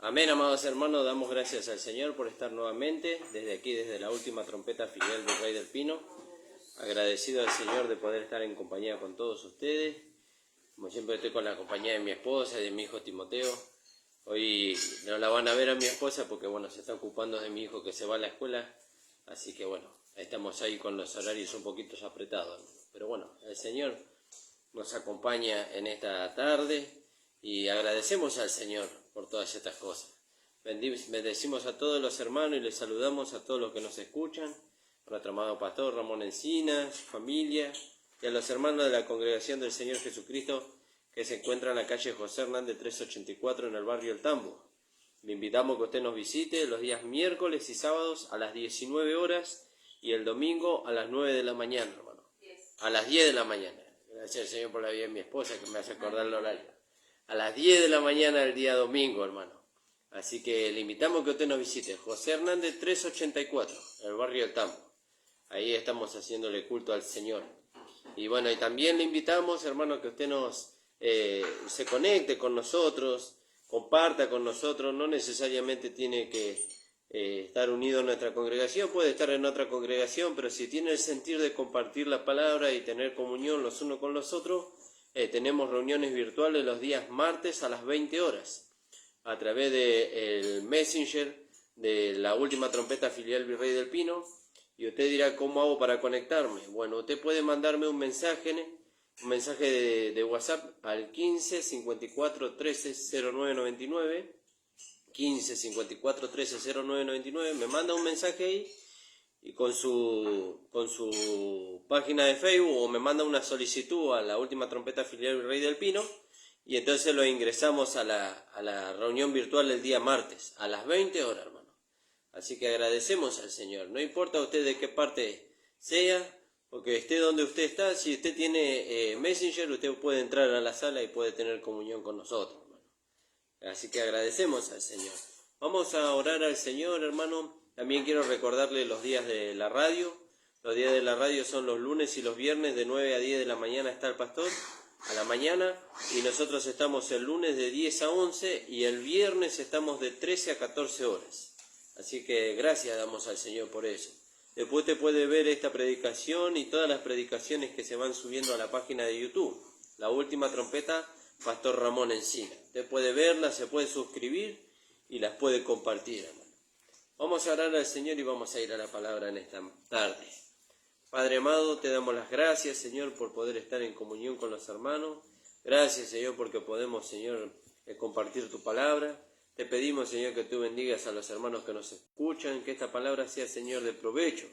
Amén, amados hermanos, damos gracias al Señor por estar nuevamente desde aquí, desde la última trompeta filial del Rey del Pino. Agradecido al Señor de poder estar en compañía con todos ustedes. Como siempre estoy con la compañía de mi esposa y de mi hijo Timoteo. Hoy no la van a ver a mi esposa porque bueno, se está ocupando de mi hijo que se va a la escuela. Así que bueno, estamos ahí con los horarios un poquito apretados. Pero bueno, el Señor nos acompaña en esta tarde y agradecemos al Señor por todas estas cosas. Bendecimos a todos los hermanos y les saludamos a todos los que nos escuchan, a nuestro amado pastor Ramón Encinas, su familia, y a los hermanos de la Congregación del Señor Jesucristo que se encuentra en la calle José Hernández 384 en el barrio El Tambo. Le invitamos que usted nos visite los días miércoles y sábados a las 19 horas y el domingo a las 9 de la mañana, hermano. A las 10 de la mañana. Gracias al Señor por la vida de mi esposa que me hace acordar el horario. A las 10 de la mañana el día domingo, hermano. Así que le invitamos que usted nos visite. José Hernández 384, el barrio del Tambo. Ahí estamos haciéndole culto al Señor. Y bueno, y también le invitamos, hermano, que usted se conecte con nosotros, comparta con nosotros. No necesariamente tiene que estar unido a nuestra congregación, puede estar en otra congregación, pero si tiene el sentir de compartir la palabra y tener comunión los unos con los otros, tenemos reuniones virtuales los días martes a las 20 horas a través del Messenger de la última trompeta filial Virrey del Pino. Y usted dirá, ¿cómo hago para conectarme? Bueno, usted puede mandarme un mensaje de WhatsApp al 15 54 13 09 99, 15 54 13 09 99, me manda un mensaje ahí y con su página de Facebook, o me manda una solicitud a la última trompeta filial Virrey del Pino, y entonces lo ingresamos a la reunión virtual el día martes a las 20 horas, hermano. Así que agradecemos al Señor. No importa a usted de qué parte sea, porque esté donde usted está, si usted tiene Messenger, usted puede entrar a la sala y puede tener comunión con nosotros, hermano. Así que agradecemos al Señor. Vamos a orar al Señor, hermano. También quiero recordarle los días de la radio. Los días de la radio son los lunes y los viernes de 9 a 10 de la mañana está el pastor, a la mañana, y nosotros estamos el lunes de 10 a 11 y el viernes estamos de 13 a 14 horas. Así que gracias damos al Señor por eso. Después usted puede ver esta predicación y todas las predicaciones que se van subiendo a la página de YouTube. La última trompeta, Pastor Ramón Encinas. Usted puede verlas, se puede suscribir y las puede compartir, hermano. Vamos a orar al Señor y vamos a ir a la palabra en esta tarde. Padre amado, te damos las gracias, Señor, por poder estar en comunión con los hermanos. Gracias, Señor, porque podemos, Señor, compartir tu palabra. Te pedimos, Señor, que tú bendigas a los hermanos que nos escuchan, que esta palabra sea, Señor, de provecho,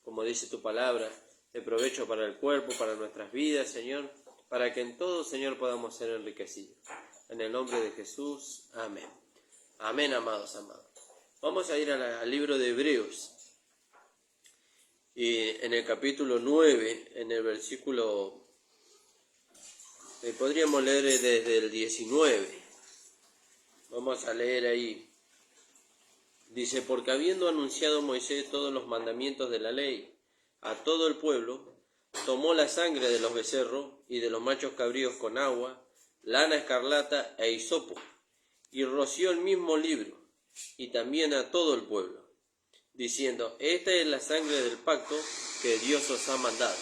como dice tu palabra, de provecho para el cuerpo, para nuestras vidas, Señor, para que en todo, Señor, podamos ser enriquecidos. En el nombre de Jesús, amén. Amén, amados. Vamos a ir al libro de Hebreos. Y en el capítulo 9, en el versículo, podríamos leer desde el 19. Vamos a leer ahí. Dice, porque habiendo anunciado Moisés todos los mandamientos de la ley a todo el pueblo, tomó la sangre de los becerros y de los machos cabríos con agua, lana escarlata e hisopo, y roció el mismo libro, y también a todo el pueblo, diciendo, esta es la sangre del pacto que Dios os ha mandado.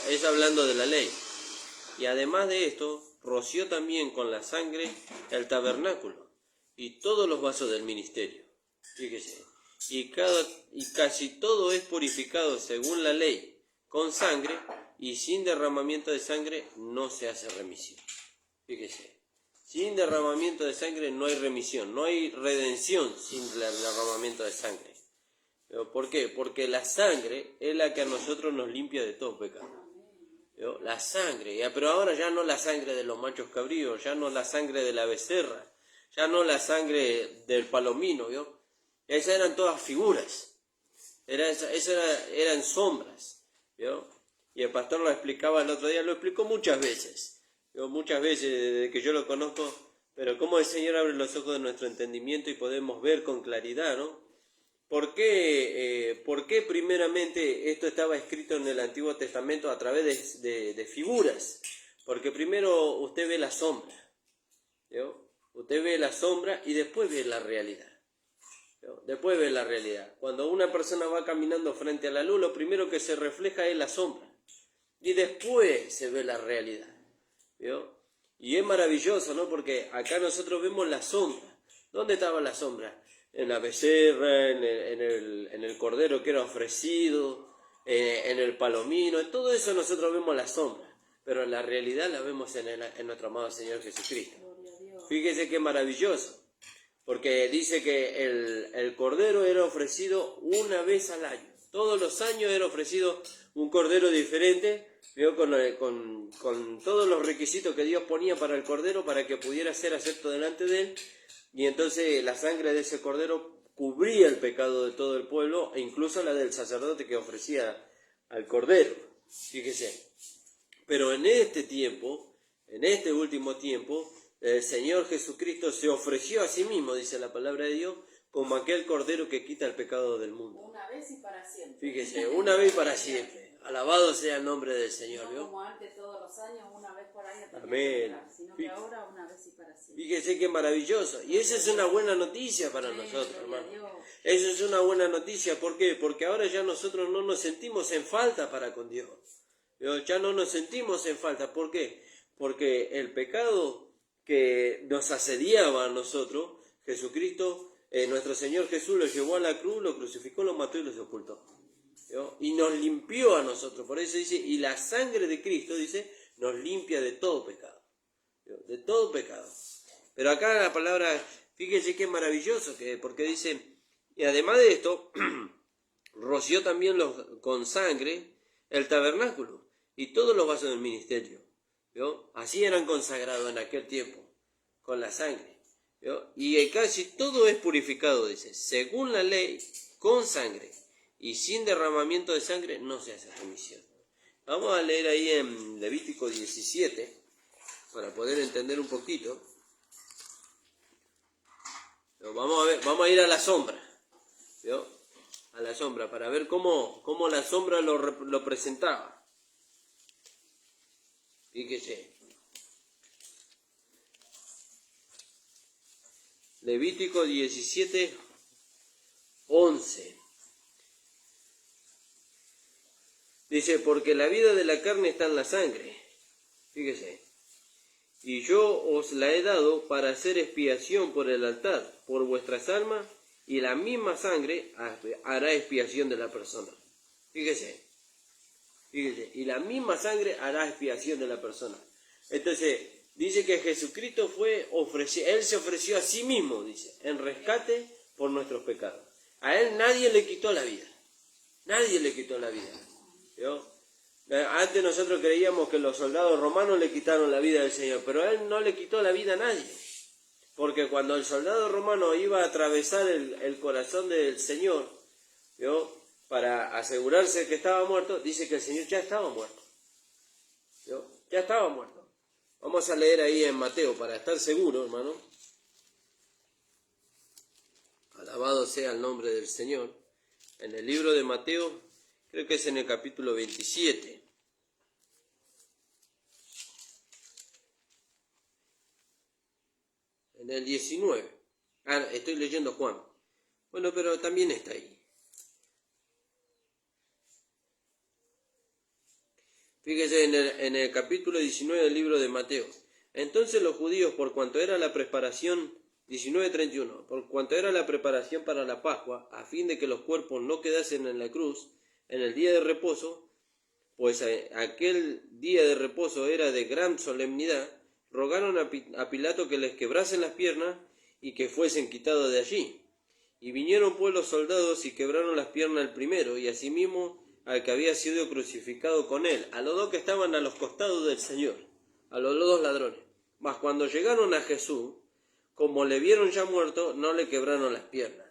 Es hablando de la ley. Y además de esto, roció también con la sangre el tabernáculo y todos los vasos del ministerio. Fíjese, y casi todo es purificado según la ley, con sangre, y sin derramamiento de sangre no se hace remisión. Fíjese, sin derramamiento de sangre no hay remisión, no hay redención sin el derramamiento de sangre. ¿Por qué? Porque la sangre es la que a nosotros nos limpia de todo pecado. La sangre, pero ahora ya no la sangre de los machos cabríos, ya no la sangre de la becerra, ya no la sangre del palomino, esas eran todas figuras, eran sombras, y el pastor lo explicaba el otro día, lo explicó muchas veces, desde que yo lo conozco, pero cómo el Señor abre los ojos de nuestro entendimiento y podemos ver con claridad, ¿no? ¿Por qué primeramente esto estaba escrito en el Antiguo Testamento a través de figuras? Porque primero usted ve la sombra, Usted ve la sombra y después ve la realidad. Después ve la realidad. Cuando una persona va caminando frente a la luz, lo primero que se refleja es la sombra. Y después se ve la realidad. ¿Vio? Y es maravilloso, ¿no? Porque acá nosotros vemos la sombra. ¿Dónde estaba la sombra? En la becerra, en el cordero que era ofrecido, en el palomino. En todo eso nosotros vemos la sombra. Pero en la realidad la vemos en nuestro amado Señor Jesucristo. Fíjese qué maravilloso. Porque dice que el cordero era ofrecido una vez al año. Todos los años era ofrecido un cordero diferente, ¿vio? Con todos los requisitos que Dios ponía para el cordero para que pudiera ser acepto delante de él. Y entonces la sangre de ese cordero cubría el pecado de todo el pueblo e incluso la del sacerdote que ofrecía al cordero. Fíjese. Pero en este tiempo, en este último tiempo, el Señor Jesucristo se ofreció a sí mismo, dice la palabra de Dios, como aquel cordero que quita el pecado del mundo. Una vez y para siempre. Fíjese, una vez y para siempre. Alabado sea el nombre del Señor. No ¿vio? como antes todos los años, una vez por año. Amén. Sino que ahora una vez y para siempre. Fíjese qué maravilloso. Y esa es una buena noticia para nosotros, hermano. Esa es una buena noticia. ¿Por qué? Porque ahora ya nosotros no nos sentimos en falta para con Dios. Ya no nos sentimos en falta. ¿Por qué? Porque el pecado que nos asediaba a nosotros, Jesucristo, nuestro Señor Jesús lo llevó a la cruz, lo crucificó, lo mató y lo sepultó. Y nos limpió a nosotros. Por eso dice, y la sangre de Cristo, dice, nos limpia de todo pecado. De todo pecado. Pero acá la palabra, fíjese qué maravilloso, porque dice, y además de esto, roció también con sangre el tabernáculo y todos los vasos del ministerio. ¿Vio? Así eran consagrados en aquel tiempo, con la sangre. ¿Vio? Y casi todo es purificado, dice, según la ley, con sangre. Y sin derramamiento de sangre no se hace remisión. Vamos a leer ahí en Levítico 17, para poder entender un poquito. Pero vamos a ir a la sombra. ¿Vio? A la sombra, para ver cómo la sombra lo presentaba. Fíjese. Levítico 17, 11. Dice, porque la vida de la carne está en la sangre. Fíjese. Y yo os la he dado para hacer expiación por el altar, por vuestras almas, y la misma sangre hará expiación de la persona. Fíjese. Fíjese. Y la misma sangre hará expiación de la persona. Entonces, dice que Jesucristo Él se ofreció a sí mismo, dice, en rescate por nuestros pecados. A Él nadie le quitó la vida. Nadie le quitó la vida. ¿Vio? Antes nosotros creíamos que los soldados romanos le quitaron la vida al Señor, pero a Él no le quitó la vida a nadie. Porque cuando el soldado romano iba a atravesar el corazón del Señor, ¿vio? Para asegurarse que estaba muerto, dice que el Señor ya estaba muerto. ¿Vio? Ya estaba muerto. Vamos a leer ahí en Mateo para estar seguro, hermano. Alabado sea el nombre del Señor. En el libro de Mateo, creo que es en el capítulo 27. En el 19. Estoy leyendo Juan. Bueno, pero también está ahí. Fíjese en el capítulo 19 del libro de Mateo. Entonces los judíos, por cuanto era la preparación, 19:31, por cuanto era la preparación para la Pascua, a fin de que los cuerpos no quedasen en la cruz, en el día de reposo, pues aquel día de reposo era de gran solemnidad, rogaron a Pilato que les quebrasen las piernas y que fuesen quitados de allí. Y vinieron pues los soldados y quebraron las piernas al primero, y asimismo al que había sido crucificado con él, a los dos que estaban a los costados del Señor, a los dos ladrones. Mas cuando llegaron a Jesús, como le vieron ya muerto, no le quebraron las piernas.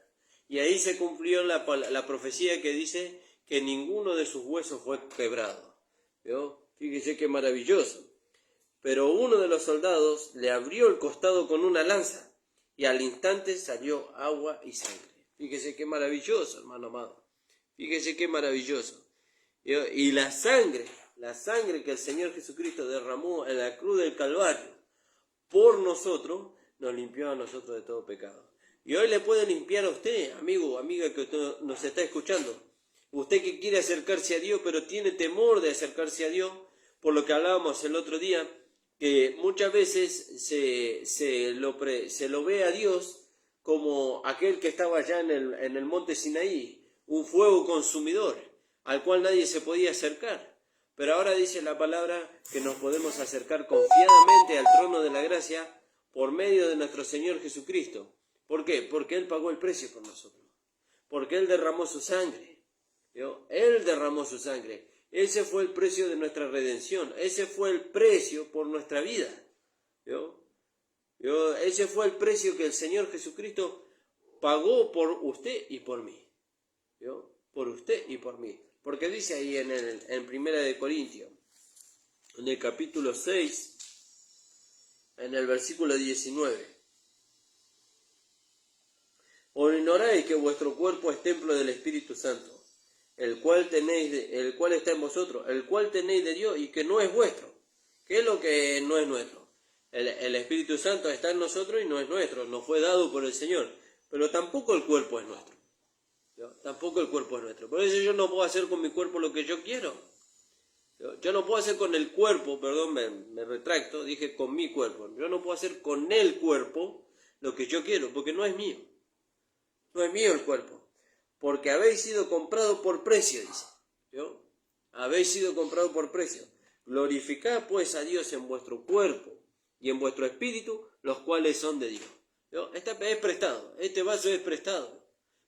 Y ahí se cumplió la profecía que dice que ninguno de sus huesos fue quebrado. ¿Vio? Fíjese qué maravilloso. Pero uno de los soldados le abrió el costado con una lanza, y al instante salió agua y sangre. Fíjese qué maravilloso, hermano amado. Fíjese qué maravilloso. Y la sangre que el Señor Jesucristo derramó en la cruz del Calvario por nosotros, nos limpió a nosotros de todo pecado. Y hoy le puede limpiar a usted, amigo o amiga que usted nos está escuchando. Usted que quiere acercarse a Dios, pero tiene temor de acercarse a Dios, por lo que hablábamos el otro día, que muchas veces se lo ve a Dios como aquel que estaba allá en el monte Sinaí, un fuego consumidor, al cual nadie se podía acercar. Pero ahora dice la palabra que nos podemos acercar confiadamente al trono de la gracia por medio de nuestro Señor Jesucristo. ¿Por qué? Porque Él pagó el precio por nosotros. Porque Él derramó su sangre. ¿Vio? Él derramó su sangre. Ese fue el precio de nuestra redención. Ese fue el precio por nuestra vida. ¿Vio? Ese fue el precio que el Señor Jesucristo pagó por usted y por mí. ¿Vio? Por usted y por mí. Porque dice ahí en Primera de Corintios, en el capítulo 6, en el versículo 19. ¿O ignoráis que vuestro cuerpo es templo del Espíritu Santo, el cual está en vosotros, el cual tenéis de Dios y que no es vuestro? ¿Qué es lo que no es nuestro? El Espíritu Santo está en nosotros y no es nuestro, nos fue dado por el Señor, pero tampoco el cuerpo es nuestro. ¿No? Tampoco el cuerpo es nuestro. Por eso yo no puedo hacer con mi cuerpo lo que yo quiero. Yo no puedo hacer con el cuerpo, perdón, me retracto, dije con mi cuerpo. Yo no puedo hacer con el cuerpo lo que yo quiero, porque no es mío. No es mío el cuerpo. Porque habéis sido comprado por precio, dice. ¿Yo? Habéis sido comprado por precio. Glorificad pues a Dios en vuestro cuerpo y en vuestro espíritu, los cuales son de Dios. ¿Yo? Este es prestado, este vaso es prestado,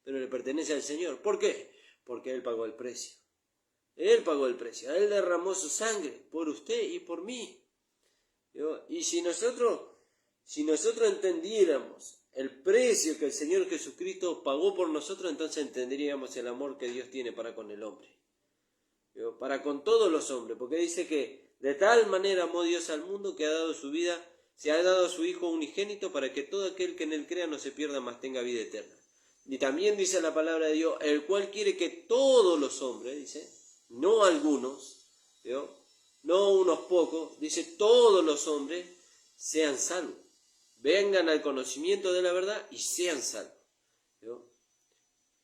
pero le pertenece al Señor. ¿Por qué? Porque Él pagó el precio. Él pagó el precio. Él derramó su sangre por usted y por mí. ¿Yo? Y si nosotros entendiéramos el precio que el Señor Jesucristo pagó por nosotros, entonces entenderíamos el amor que Dios tiene para con el hombre. ¿Yo? Para con todos los hombres, porque dice que de tal manera amó Dios al mundo que ha dado su vida, se ha dado a su Hijo unigénito para que todo aquel que en él crea no se pierda, mas tenga vida eterna. Y también dice la palabra de Dios, el cual quiere que todos los hombres, dice, no algunos, ¿yo? No unos pocos, dice todos los hombres sean salvos, vengan al conocimiento de la verdad y sean salvos. ¿Yo?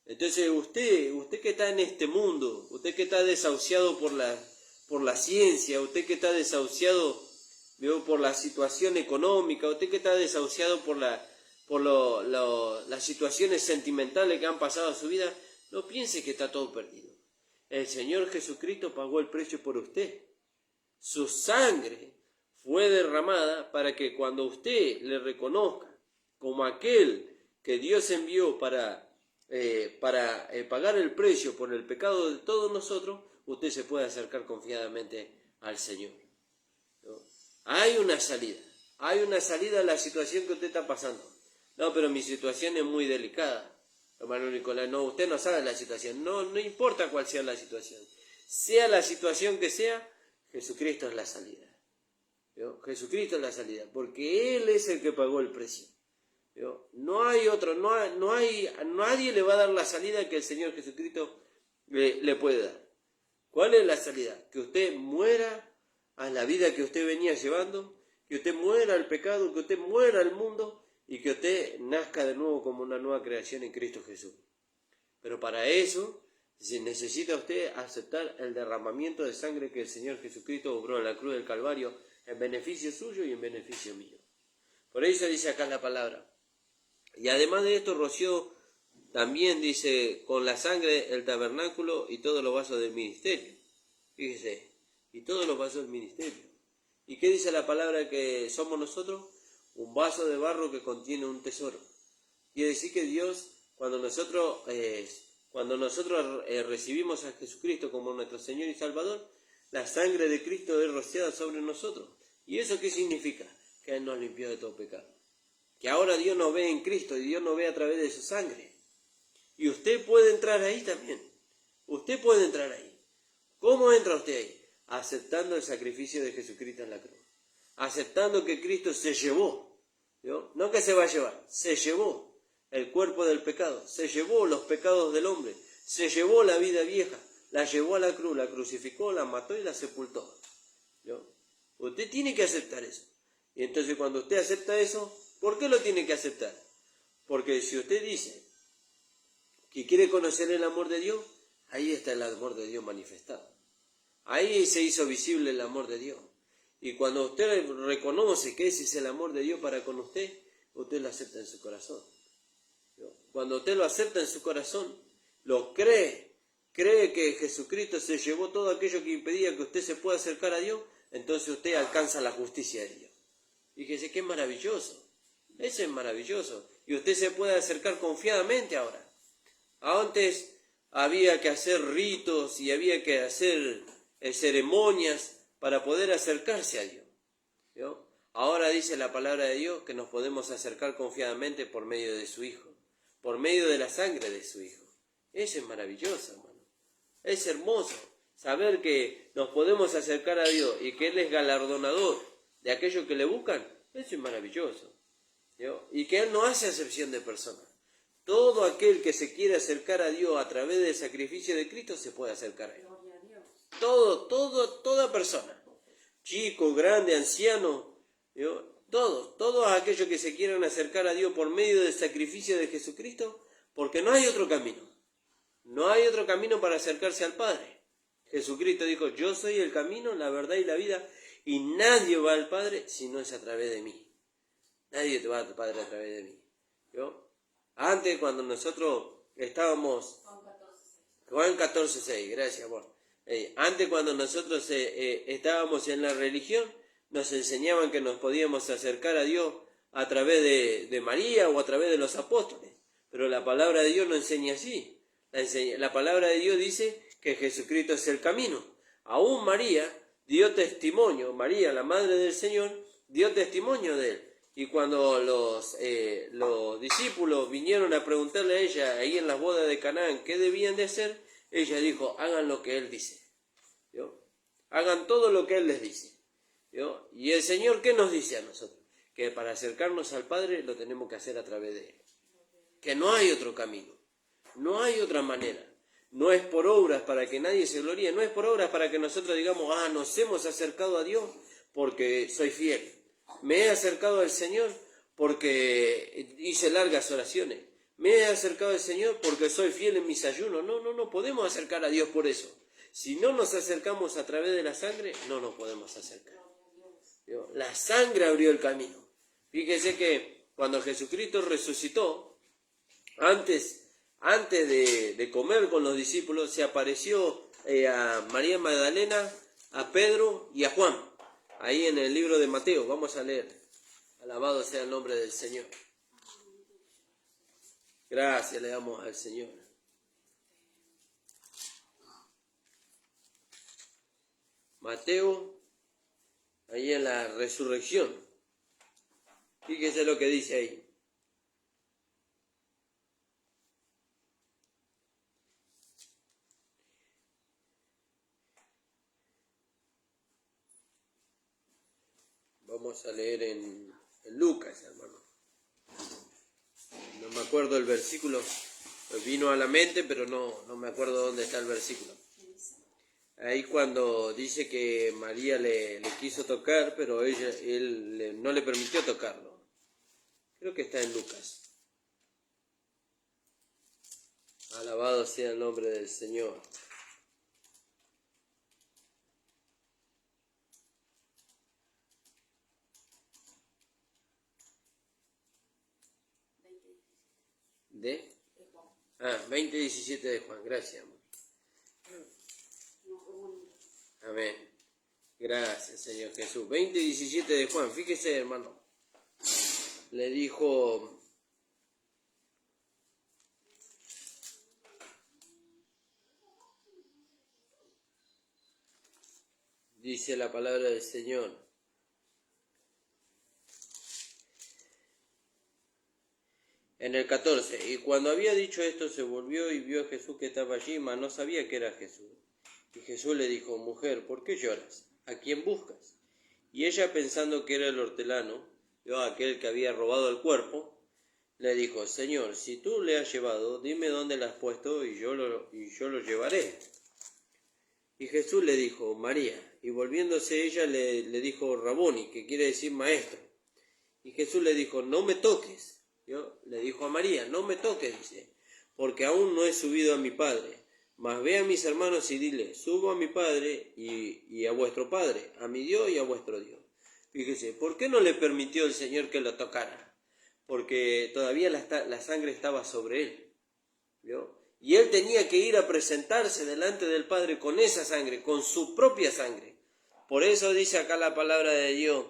Entonces usted que está en este mundo, usted que está desahuciado por la ciencia, usted que está desahuciado, ¿vio? Por la situación económica, usted que está desahuciado por las situaciones sentimentales que han pasado a su vida, no piense que está todo perdido. El Señor Jesucristo pagó el precio por usted. Su sangre fue derramada para que cuando usted le reconozca como aquel que Dios envió para pagar el precio por el pecado de todos nosotros, usted se puede acercar confiadamente al Señor. ¿No? Hay una salida a la situación que usted está pasando. No, pero mi situación es muy delicada. Hermano Nicolás, no, usted no sabe la situación. No importa cuál sea la situación. Sea la situación que sea, Jesucristo es la salida. ¿Vio? Jesucristo es la salida, porque Él es el que pagó el precio. ¿Vio? No hay otro, nadie le va a dar la salida que el Señor Jesucristo le puede dar. ¿Cuál es la salida? Que usted muera a la vida que usted venía llevando, que usted muera al pecado, que usted muera al mundo y que usted nazca de nuevo como una nueva creación en Cristo Jesús. Pero para eso necesita usted aceptar el derramamiento de sangre que el Señor Jesucristo obró en la cruz del Calvario en beneficio suyo y en beneficio mío. Por eso dice acá la palabra. Y además de esto roció también, dice, con la sangre el tabernáculo y todos los vasos del ministerio. Fíjese, y todos los vasos del ministerio. ¿Y qué dice la palabra que somos nosotros? Un vaso de barro que contiene un tesoro. Quiere decir que Dios, cuando nosotros recibimos a Jesucristo como nuestro Señor y Salvador, la sangre de Cristo es rociada sobre nosotros. ¿Y eso qué significa? Que Él nos limpió de todo pecado. Que ahora Dios nos ve en Cristo y Dios nos ve a través de su sangre. Y usted puede entrar ahí también. Usted puede entrar ahí. ¿Cómo entra usted ahí? Aceptando el sacrificio de Jesucristo en la cruz. Aceptando que Cristo se llevó. ¿Vio? No que se va a llevar, se llevó el cuerpo del pecado, se llevó los pecados del hombre, se llevó la vida vieja, la llevó a la cruz, la crucificó, la mató y la sepultó. ¿Vio? Usted tiene que aceptar eso. Y entonces cuando usted acepta eso, ¿Por qué lo tiene que aceptar? Porque si usted dice que quiere conocer el amor de Dios, ahí está el amor de Dios manifestado. Ahí se hizo visible el amor de Dios. Y cuando usted reconoce que ese es el amor de Dios para con usted, usted lo acepta en su corazón. Cuando usted lo acepta en su corazón, lo cree que Jesucristo se llevó todo aquello que impedía que usted se pueda acercar a Dios, entonces usted alcanza la justicia de Dios. Fíjese qué maravilloso. Eso es maravilloso. Y usted se puede acercar confiadamente ahora. Antes había que hacer ritos y había que hacer ceremonias para poder acercarse a Dios. ¿Vio? Ahora dice la palabra de Dios que nos podemos acercar confiadamente por medio de su Hijo, por medio de la sangre de su Hijo. Eso es maravilloso, hermano. Es hermoso saber que nos podemos acercar a Dios y que Él es galardonador de aquellos que le buscan. Eso es maravilloso. ¿Vio? Y que Él no hace acepción de personas. Todo aquel que se quiere acercar a Dios a través del sacrificio de Cristo se puede acercar a Él. Toda persona, chico, grande, anciano, ¿vio? Todos aquellos que se quieran acercar a Dios por medio del sacrificio de Jesucristo, porque no hay otro camino. No hay otro camino para acercarse al Padre. Jesucristo dijo, yo soy el camino, la verdad y la vida, y nadie va al Padre si no es a través de mí. Nadie te va al Padre a través de mí. ¿Vio? Antes, cuando nosotros estábamos... Juan 14:6, gracias, amor. Antes, cuando nosotros estábamos en la religión, nos enseñaban que nos podíamos acercar a Dios a través de María o a través de los apóstoles. Pero la palabra de Dios no enseña así. La palabra de Dios dice que Jesucristo es el camino. Aún María dio testimonio, María, la madre del Señor, dio testimonio de Él. Y cuando los discípulos vinieron a preguntarle a ella, ahí en las bodas de Canaán, qué debían de hacer, ella dijo, hagan lo que Él dice. ¿Vio? Hagan todo lo que Él les dice. ¿Vio? Y el Señor, ¿qué nos dice a nosotros? Que para acercarnos al Padre lo tenemos que hacer a través de Él. Que no hay otro camino. No hay otra manera. No es por obras para que nadie se gloríe. No es por obras para que nosotros digamos, nos hemos acercado a Dios porque soy fiel. Me he acercado al Señor porque hice largas oraciones. Me he acercado al Señor porque soy fiel en mis ayunos. No podemos acercar a Dios por eso. Si no nos acercamos a través de la sangre, no nos podemos acercar. La sangre abrió el camino. Fíjese que cuando Jesucristo resucitó, antes de comer con los discípulos, se apareció a María Magdalena, a Pedro y a Juan. Ahí en el libro de Mateo, vamos a leer. Alabado sea el nombre del Señor. Gracias le damos al Señor. Mateo, ahí en la resurrección. Fíjese lo que dice ahí. Vamos a leer en Lucas, hermano. No me acuerdo el versículo. Me vino a la mente, pero no me acuerdo dónde está el versículo. Ahí cuando dice que María le quiso tocar, pero él no le permitió tocarlo. Creo que está en Lucas. Alabado sea el nombre del Señor. ¿De? 20:17 de Juan, gracias, amor. Amén. Gracias, Señor Jesús. 20:17 de Juan, fíjese, hermano. Le dijo, dice la palabra del Señor. En el 14, y cuando había dicho esto se volvió y vio a Jesús que estaba allí, mas no sabía que era Jesús. Y Jesús le dijo, mujer, ¿por qué lloras? ¿A quién buscas? Y ella, pensando que era el hortelano, aquel que había robado el cuerpo, le dijo, Señor, si tú le has llevado, dime dónde lo has puesto y yo lo llevaré. Y Jesús le dijo, María. Y volviéndose ella le dijo, Raboni, que quiere decir maestro. Y Jesús le dijo, no me toques. ¿Vio? Le dijo a María, no me toques, dice, porque aún no he subido a mi Padre. Mas ve a mis hermanos y dile, subo a mi Padre y a vuestro Padre, a mi Dios y a vuestro Dios. Fíjese, ¿por qué no le permitió el Señor que lo tocara? Porque todavía la sangre estaba sobre él. ¿Vio? Y él tenía que ir a presentarse delante del Padre con esa sangre, con su propia sangre. Por eso dice acá la palabra de Dios.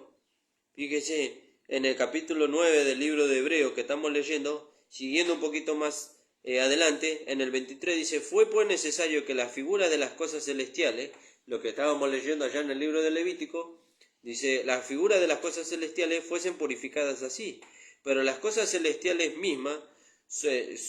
Fíjese, en el capítulo 9 del libro de Hebreos que estamos leyendo, siguiendo un poquito más adelante, en el 23 dice, fue pues necesario que las figuras de las cosas celestiales, lo que estábamos leyendo allá en el libro de Levítico, dice, las figuras de las cosas celestiales fuesen purificadas así, pero las cosas celestiales mismas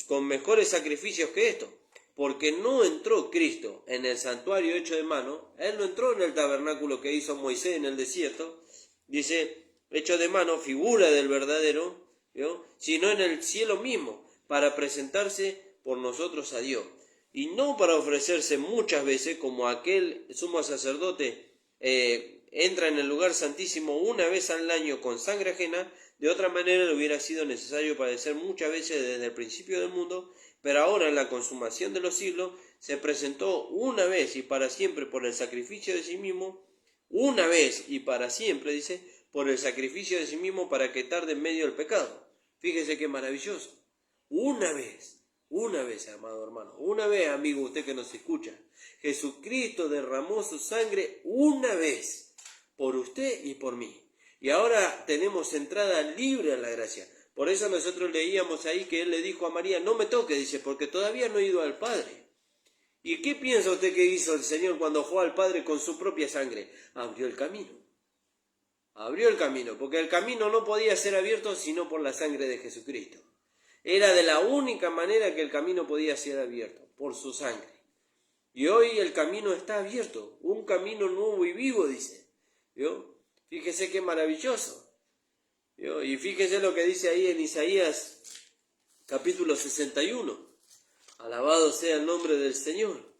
con mejores sacrificios que esto, porque no entró Cristo en el santuario hecho de mano, él no entró en el tabernáculo que hizo Moisés en el desierto, dice, hecho de mano, figura del verdadero, ¿vio? Sino en el cielo mismo, para presentarse por nosotros a Dios, y no para ofrecerse muchas veces, como aquel sumo sacerdote entra en el lugar santísimo una vez al año con sangre ajena. De otra manera le hubiera sido necesario padecer muchas veces desde el principio del mundo, pero ahora en la consumación de los siglos se presentó una vez y para siempre por el sacrificio de sí mismo, una vez y para siempre, dice, por el sacrificio de sí mismo para que tarde en medio del pecado. Fíjese qué maravilloso. Una vez, amado hermano, una vez, amigo, usted que nos escucha, Jesucristo derramó su sangre una vez por usted y por mí. Y ahora tenemos entrada libre a la gracia. Por eso nosotros leíamos ahí que él le dijo a María, no me toque, dice, porque todavía no he ido al Padre. ¿Y qué piensa usted que hizo el Señor cuando fue al Padre con su propia sangre? Abrió el camino. Abrió el camino, porque el camino no podía ser abierto sino por la sangre de Jesucristo. Era de la única manera que el camino podía ser abierto, por su sangre. Y hoy el camino está abierto, un camino nuevo y vivo, dice. ¿Vio? Fíjese qué maravilloso. ¿Vio? Y fíjese lo que dice ahí en Isaías, capítulo 61. Alabado sea el nombre del Señor.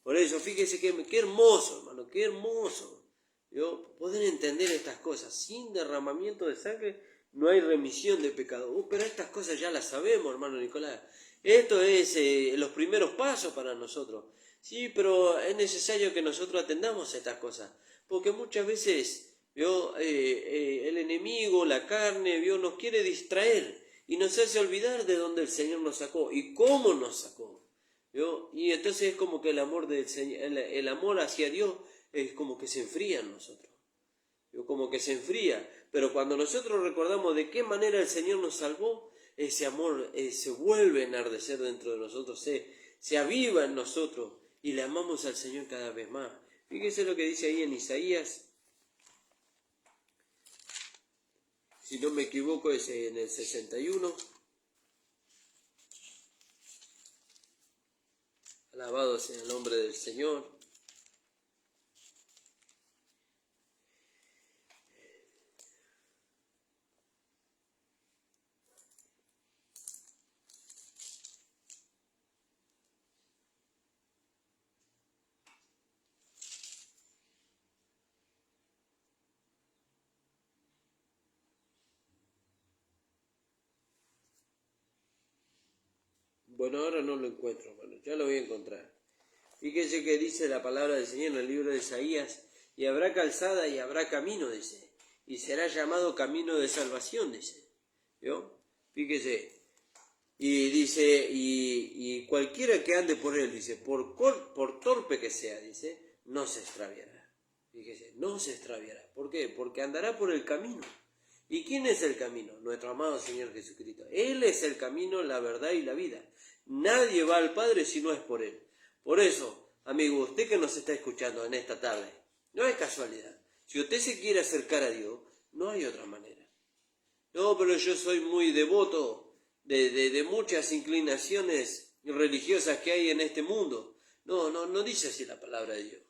Por eso, fíjese qué hermoso, hermano, qué hermoso. ¿Vio? Poder entender estas cosas. Sin derramamiento de sangre no hay remisión de pecado. Pero estas cosas ya las sabemos, hermano Nicolás. Esto es los primeros pasos para nosotros. Sí, pero es necesario que nosotros atendamos a estas cosas. Porque muchas veces, ¿vio? El enemigo, la carne, ¿vio? Nos quiere distraer y nos hace olvidar de dónde el Señor nos sacó y cómo nos sacó. ¿Vio? Y entonces es como que el amor del Señor, el amor hacia Dios es como que se enfría en nosotros. ¿Vio? Como que se enfría. Pero cuando nosotros recordamos de qué manera el Señor nos salvó, ese amor se vuelve a enardecer dentro de nosotros, se aviva en nosotros y le amamos al Señor cada vez más. Fíjese lo que dice ahí en Isaías, si no me equivoco es en el 61. Alabado sea el nombre del Señor. Bueno, ahora no lo encuentro, hermano, ya lo voy a encontrar. Fíjese que dice la palabra del Señor en el libro de Isaías, y habrá calzada y habrá camino, dice, y será llamado camino de salvación, dice. ¿Vio? Fíjese, y dice, y cualquiera que ande por él, dice, por torpe que sea, dice, no se extraviará. Fíjese, no se extraviará. ¿Por qué? Porque andará por el camino. ¿Y quién es el camino? Nuestro amado Señor Jesucristo. Él es el camino, la verdad y la vida. Nadie va al Padre si no es por Él. Por eso, amigo, usted que nos está escuchando en esta tarde, no es casualidad. Si usted se quiere acercar a Dios, no hay otra manera. No, pero yo soy muy devoto de muchas inclinaciones religiosas que hay en este mundo. No dice así la palabra de Dios.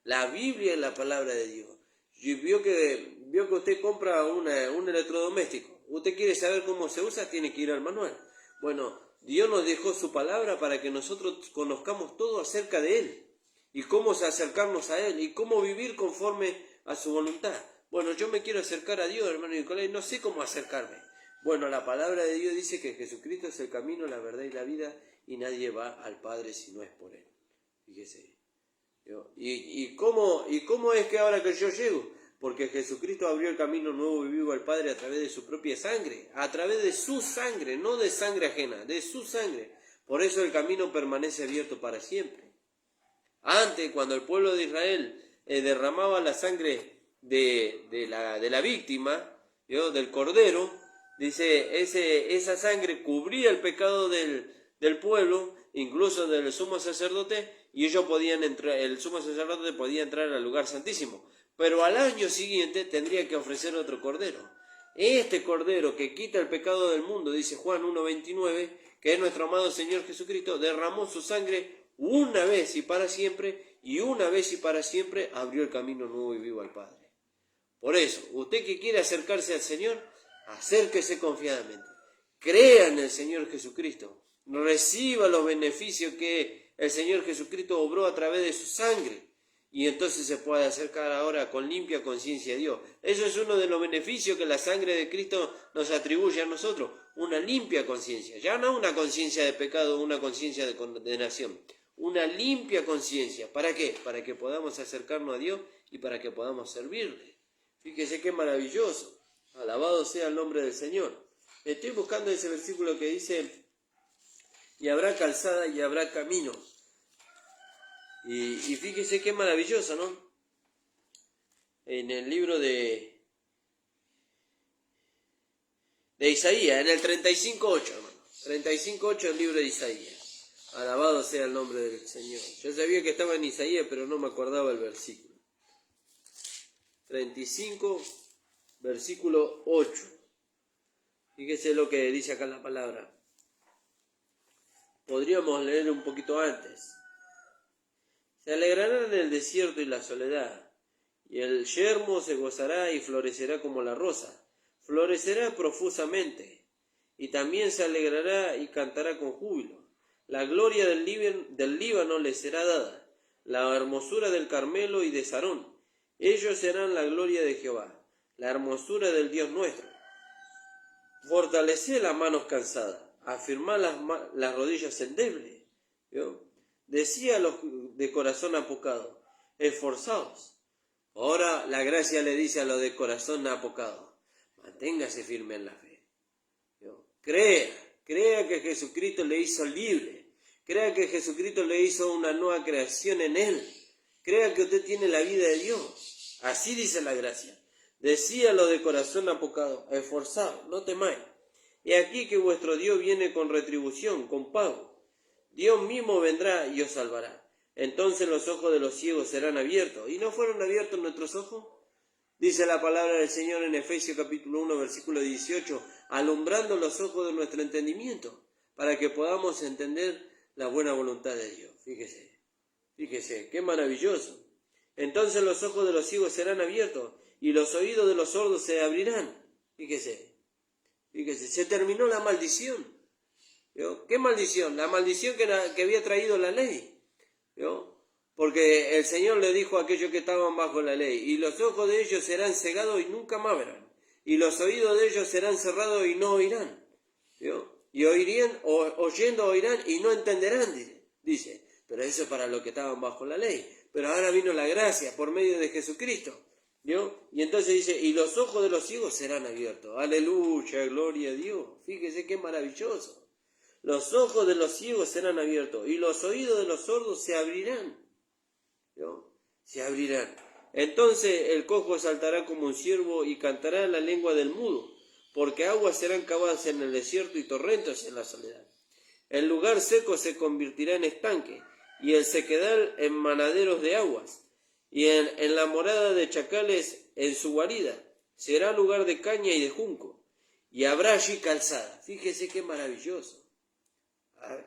La Biblia es la palabra de Dios. Y vio que usted compra un electrodoméstico. Usted quiere saber cómo se usa, tiene que ir al manual. Bueno, Dios nos dejó su palabra para que nosotros conozcamos todo acerca de Él. Y cómo acercarnos a Él. Y cómo vivir conforme a su voluntad. Bueno, yo me quiero acercar a Dios, hermano Nicolás, no sé cómo acercarme. Bueno, la palabra de Dios dice que Jesucristo es el camino, la verdad y la vida, y nadie va al Padre si no es por Él. Fíjese. ¿Y cómo es que ahora que yo llego? Porque Jesucristo abrió el camino nuevo y vivo al Padre a través de su propia sangre, a través de su sangre, no de sangre ajena, de su sangre. Por eso el camino permanece abierto para siempre. Antes, cuando el pueblo de Israel derramaba la sangre de la víctima, del cordero, dice, esa sangre cubría el pecado del pueblo, incluso del sumo sacerdote, y ellos podían entrar, el sumo sacerdote podía entrar al lugar santísimo. Pero al año siguiente tendría que ofrecer otro cordero. Este cordero que quita el pecado del mundo, dice Juan 1:29, que es nuestro amado Señor Jesucristo, derramó su sangre una vez y para siempre, y una vez y para siempre abrió el camino nuevo y vivo al Padre. Por eso, usted que quiere acercarse al Señor, acérquese confiadamente. Crea en el Señor Jesucristo. Reciba los beneficios que el Señor Jesucristo obró a través de su sangre. Y entonces se puede acercar ahora con limpia conciencia a Dios. Eso es uno de los beneficios que la sangre de Cristo nos atribuye a nosotros. Una limpia conciencia. Ya no una conciencia de pecado, una conciencia de condenación. Una limpia conciencia. ¿Para qué? Para que podamos acercarnos a Dios y para que podamos servirle. Fíjese qué maravilloso. Alabado sea el nombre del Señor. Estoy buscando ese versículo que dice, y habrá calzada y habrá camino. Y fíjese qué maravilloso, ¿no? En el libro de Isaías, en el 35:8, hermano. 35:8 el libro de Isaías. Alabado sea el nombre del Señor. Yo sabía que estaba en Isaías, pero no me acordaba el versículo. 35, versículo 8. Fíjese lo que dice acá la palabra. Podríamos leer un poquito antes. Se alegrarán en el desierto y la soledad, y el yermo se gozará y florecerá como la rosa, florecerá profusamente, y también se alegrará y cantará con júbilo. La gloria del Líbano le será dada, la hermosura del Carmelo y de Sarón. Ellos serán la gloria de Jehová, la hermosura del Dios nuestro. Fortaleced las manos cansadas, afirmad las rodillas endebles. Decía a los de corazón apocado, esforzaos. Ahora la gracia le dice a los de corazón apocado, manténgase firme en la fe. Crea que Jesucristo le hizo libre. Crea que Jesucristo le hizo una nueva creación en él. Crea que usted tiene la vida de Dios. Así dice la gracia. Decía lo de corazón apocado, esforzaos, no temáis. He aquí que vuestro Dios viene con retribución, con pago. Dios mismo vendrá y os salvará. Entonces los ojos de los ciegos serán abiertos. ¿Y no fueron abiertos nuestros ojos? Dice la palabra del Señor en Efesios capítulo 1, versículo 18, alumbrando los ojos de nuestro entendimiento, para que podamos entender la buena voluntad de Dios. Fíjese, qué maravilloso. Entonces los ojos de los ciegos serán abiertos y los oídos de los sordos se abrirán. Fíjese, se terminó la maldición. ¿Qué maldición? La maldición que había traído la ley. Porque el Señor le dijo a aquellos que estaban bajo la ley, y los ojos de ellos serán cegados y nunca más verán, y los oídos de ellos serán cerrados y no oirán. Y oyendo oirán y no entenderán, dice. Pero eso es para los que estaban bajo la ley. Pero ahora vino la gracia por medio de Jesucristo. Y entonces dice, y los ojos de los ciegos serán abiertos. Aleluya, gloria a Dios. Fíjese qué maravilloso. Los ojos de los ciegos serán abiertos y los oídos de los sordos se abrirán. Se abrirán. Entonces el cojo saltará como un ciervo y cantará la lengua del mudo, porque aguas serán cavadas en el desierto y torrentes en la soledad. El lugar seco se convertirá en estanque y el sequedal en manaderos de aguas, y en la morada de chacales en su guarida será lugar de caña y de junco, y habrá allí calzada. Fíjese qué maravilloso.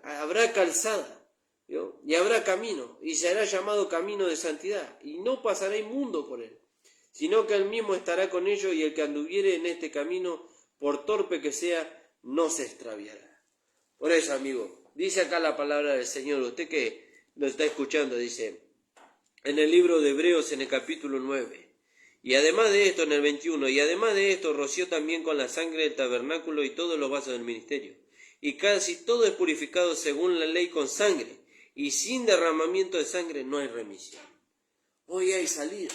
Habrá calzada, y habrá camino, y será llamado camino de santidad, y no pasará inmundo por él, sino que él mismo estará con ellos, y el que anduviere en este camino, por torpe que sea, no se extraviará. Por eso, amigo, dice acá la palabra del Señor, usted que lo está escuchando, dice, en el libro de Hebreos, en el capítulo 9, Y además de esto, en el 21, y además de esto, roció también con la sangre del tabernáculo y todos los vasos del ministerio. Y casi todo es purificado según la ley con sangre, y sin derramamiento de sangre no hay remisión. Hoy hay salida.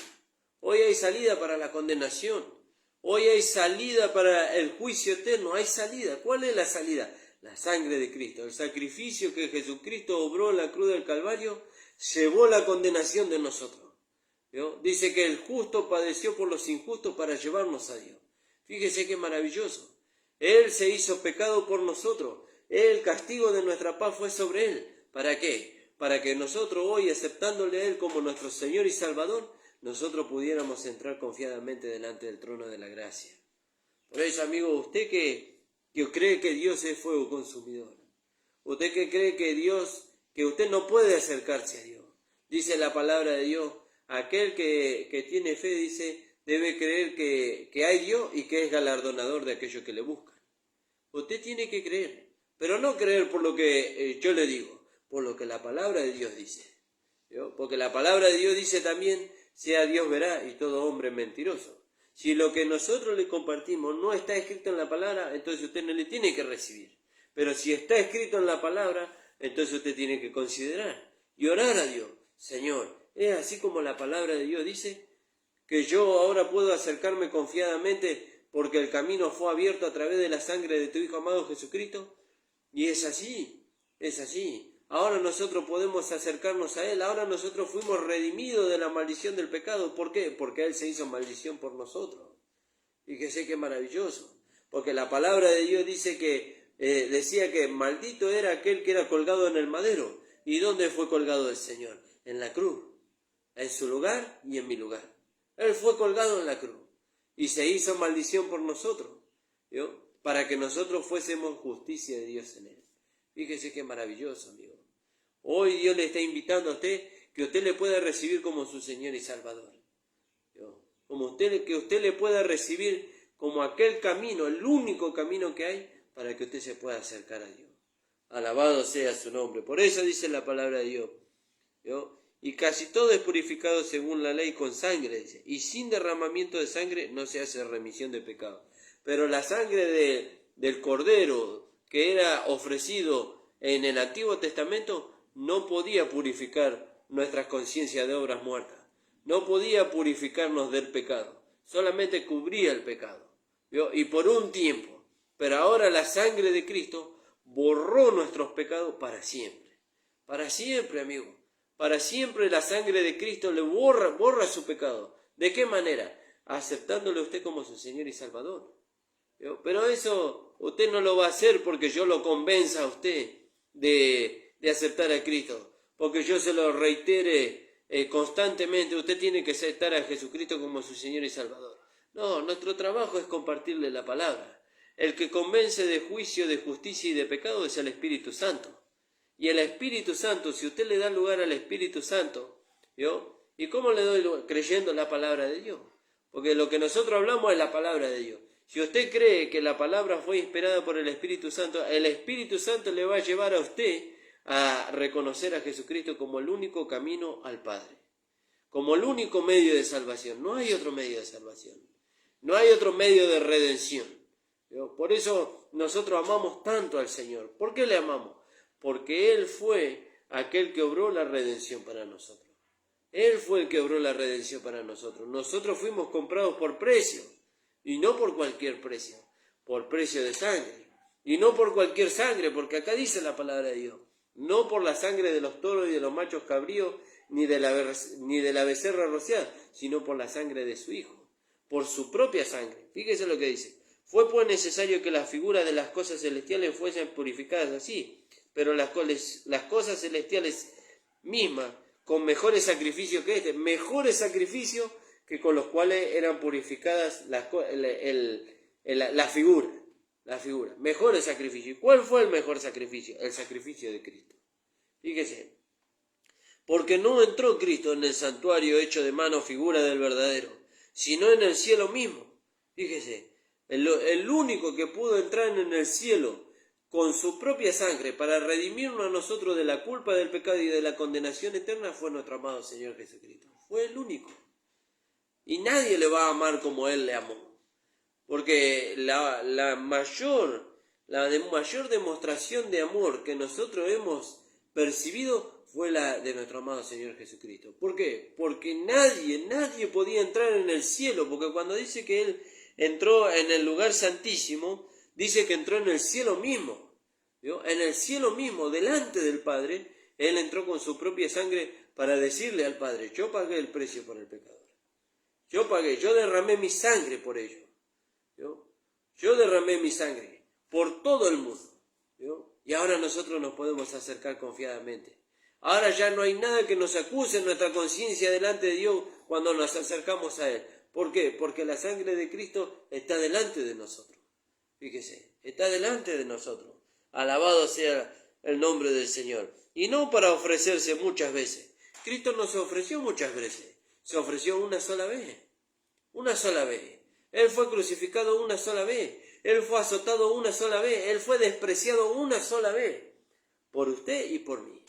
Hoy hay salida para la condenación. Hoy hay salida para el juicio eterno. Hay salida. ¿Cuál es la salida? La sangre de Cristo. El sacrificio que Jesucristo obró en la cruz del Calvario llevó la condenación de nosotros. ¿Vio? Dice que el justo padeció por los injustos para llevarnos a Dios. Fíjese qué maravilloso. Él se hizo pecado por nosotros. El castigo de nuestra paz fue sobre Él. ¿Para qué? Para que nosotros hoy, aceptándole a Él como nuestro Señor y Salvador, nosotros pudiéramos entrar confiadamente delante del trono de la gracia. Por eso, amigo, usted que cree que Dios es fuego consumidor, usted que cree que usted no puede acercarse a Dios, dice la palabra de Dios, aquel que tiene fe, dice, debe creer que hay Dios y que es galardonador de aquellos que le buscan. Usted tiene que creer, pero no creer por lo que yo le digo, por lo que la palabra de Dios dice. ¿Vio? Porque la palabra de Dios dice también, sea Dios verá y todo hombre mentiroso. Si lo que nosotros le compartimos no está escrito en la palabra, entonces usted no le tiene que recibir. Pero si está escrito en la palabra, entonces usted tiene que considerar y orar a Dios. Señor, es así como la palabra de Dios dice, que yo ahora puedo acercarme confiadamente porque el camino fue abierto a través de la sangre de tu Hijo amado Jesucristo. Y es así, es así. Ahora nosotros podemos acercarnos a Él, ahora nosotros fuimos redimidos de la maldición del pecado. ¿Por qué? Porque Él se hizo maldición por nosotros. Fíjese qué maravilloso, porque la palabra de Dios dice que, decía que maldito era aquel que era colgado en el madero. ¿Y dónde fue colgado el Señor? En la cruz, en su lugar y en mi lugar. Él fue colgado en la cruz y se hizo maldición por nosotros, ¿vio? Para que nosotros fuésemos justicia de Dios en Él. Fíjese qué maravilloso, amigo. Hoy Dios le está invitando a usted que usted le pueda recibir como su Señor y Salvador. Que usted le pueda recibir como aquel camino, el único camino que hay para que usted se pueda acercar a Dios. Alabado sea su nombre. Por eso dice la palabra de Dios. Y casi todo es purificado según la ley con sangre, dice. Y sin derramamiento de sangre no se hace remisión de pecado. Pero la sangre del cordero que era ofrecido en el Antiguo Testamento no podía purificar nuestras conciencias de obras muertas, no podía purificarnos del pecado, solamente cubría el pecado, ¿vio? Y por un tiempo, pero ahora la sangre de Cristo borró nuestros pecados para siempre, amigo, para siempre la sangre de Cristo le borra su pecado. ¿De qué manera? Aceptándole a usted como su Señor y Salvador. Pero eso usted no lo va a hacer porque yo lo convenza a usted de aceptar a Cristo, porque yo se lo reitere constantemente, usted tiene que aceptar a Jesucristo como su Señor y Salvador. No, nuestro trabajo es compartirle la palabra. El que convence de juicio, de justicia y de pecado es el Espíritu Santo. Y el Espíritu Santo, si usted le da lugar al Espíritu Santo, ¿vio? ¿Y cómo le doy lugar? Creyendo la palabra de Dios. Porque lo que nosotros hablamos es la palabra de Dios. Si usted cree que la palabra fue inspirada por el Espíritu Santo le va a llevar a usted a reconocer a Jesucristo como el único camino al Padre, como el único medio de salvación. No hay otro medio de salvación, no hay otro medio de redención. Por eso nosotros amamos tanto al Señor. ¿Por qué le amamos? Porque Él fue aquel que obró la redención para nosotros. Él fue el que obró la redención para nosotros. Nosotros fuimos comprados por precio, y no por cualquier precio, por precio de sangre. Y no por cualquier sangre, porque acá dice la palabra de Dios. No por la sangre de los toros y de los machos cabríos, ni de la becerra rociada, sino por la sangre de su Hijo, por su propia sangre. Fíjese lo que dice. Fue pues necesario que las figuras de las cosas celestiales fuesen purificadas así, pero las cosas celestiales mismas, con mejores sacrificios que mejores sacrificios que con los cuales eran purificadas la figura, mejores sacrificios. ¿Cuál fue el mejor sacrificio? El sacrificio de Cristo. Fíjese, porque no entró Cristo en el santuario hecho de mano figura del verdadero, sino en el cielo mismo. Fíjese, el único que pudo entrar en el cielo con su propia sangre para redimirnos a nosotros de la culpa del pecado y de la condenación eterna fue nuestro amado Señor Jesucristo. Fue el único. Y nadie le va a amar como Él le amó. Porque la mayor demostración de amor que nosotros hemos percibido fue la de nuestro amado Señor Jesucristo. ¿Por qué? Porque nadie podía entrar en el cielo, porque cuando dice que Él entró en el lugar santísimo, dice que entró en el cielo mismo. ¿Vio? En el cielo mismo, delante del Padre, Él entró con su propia sangre para decirle al Padre: yo pagué el precio por el pecador. Yo derramé mi sangre por ello. Yo derramé mi sangre por todo el mundo. Y ahora nosotros nos podemos acercar confiadamente. Ahora ya no hay nada que nos acuse en nuestra conciencia delante de Dios cuando nos acercamos a Él. ¿Por qué? Porque la sangre de Cristo está delante de nosotros. Fíjese, está delante de nosotros. Alabado sea el nombre del Señor. Y no para ofrecerse muchas veces. Cristo no se ofreció muchas veces. Se ofreció una sola vez. Una sola vez. Él fue crucificado una sola vez. Él fue azotado una sola vez. Él fue despreciado una sola vez. Por usted y por mí.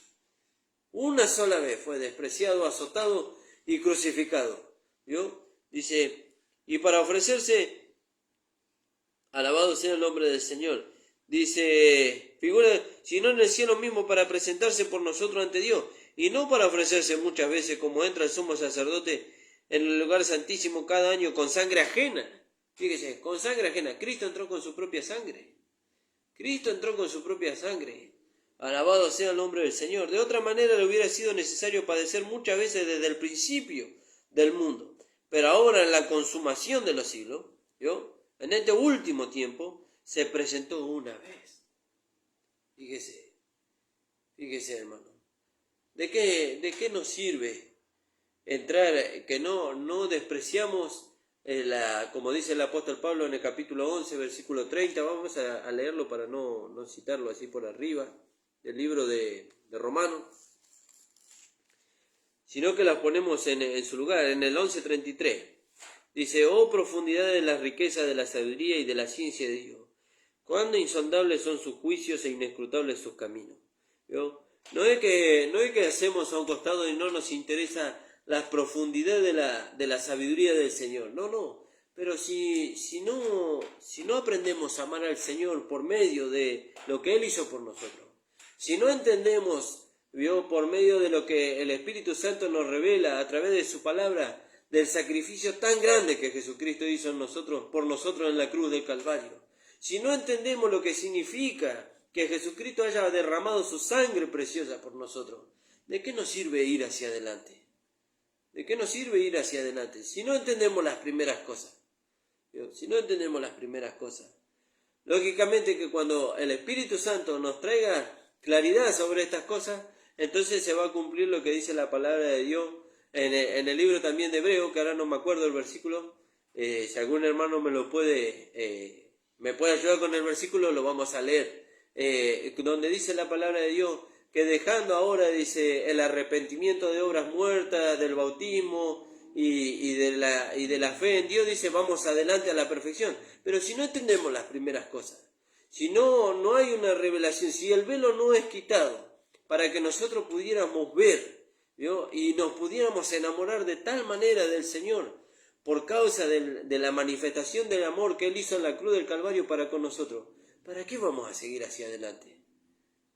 Una sola vez fue despreciado, azotado y crucificado. ¿Vio? Dice, y para ofrecerse, alabado sea el nombre del Señor. Dice, figura, sino en el cielo mismo para presentarse por nosotros ante Dios. Y no para ofrecerse muchas veces como entra el sumo sacerdote en el lugar santísimo cada año con sangre ajena. Fíjese, con sangre ajena. Cristo entró con su propia sangre. Cristo entró con su propia sangre. Alabado sea el nombre del Señor. De otra manera le hubiera sido necesario padecer muchas veces desde el principio del mundo. Pero ahora en la consumación de los siglos, ¿yo? En este último tiempo, se presentó una vez. Fíjese hermano. ¿De qué nos sirve entrar, que no despreciamos, como dice el apóstol Pablo en el capítulo 11, versículo 30, vamos a leerlo para no citarlo así por arriba, del libro de Romanos, sino que las ponemos en su lugar, en el 11:33. Dice, oh profundidad de las riquezas de la sabiduría y de la ciencia de Dios, cuán insondables son sus juicios e inescrutables sus caminos. ¿Vio? No es que hacemos a un costado y no nos interesa la profundidad de la sabiduría del Señor. No. Pero si no aprendemos a amar al Señor por medio de lo que Él hizo por nosotros, si no entendemos, por medio de lo que el Espíritu Santo nos revela a través de su palabra, del sacrificio tan grande que Jesucristo hizo por nosotros en la cruz del Calvario, si no entendemos lo que significa que Jesucristo haya derramado su sangre preciosa por nosotros, ¿de qué nos sirve ir hacia adelante? ¿De qué nos sirve ir hacia adelante? Si no entendemos las primeras cosas. Si no entendemos las primeras cosas. Lógicamente que cuando el Espíritu Santo nos traiga claridad sobre estas cosas, entonces se va a cumplir lo que dice la palabra de Dios en el libro también de Hebreo, que ahora no me acuerdo el versículo. Si algún hermano me puede ayudar con el versículo, lo vamos a leer. Donde dice la palabra de Dios que dejando ahora, dice, el arrepentimiento de obras muertas, del bautismo y de la fe en Dios, dice, vamos adelante a la perfección. Pero si no entendemos las primeras cosas, si no hay una revelación, si el velo no es quitado para que nosotros pudiéramos ver, ¿vio? Y nos pudiéramos enamorar de tal manera del Señor por causa de la manifestación del amor que Él hizo en la cruz del Calvario para con nosotros, ¿para qué vamos a seguir hacia adelante?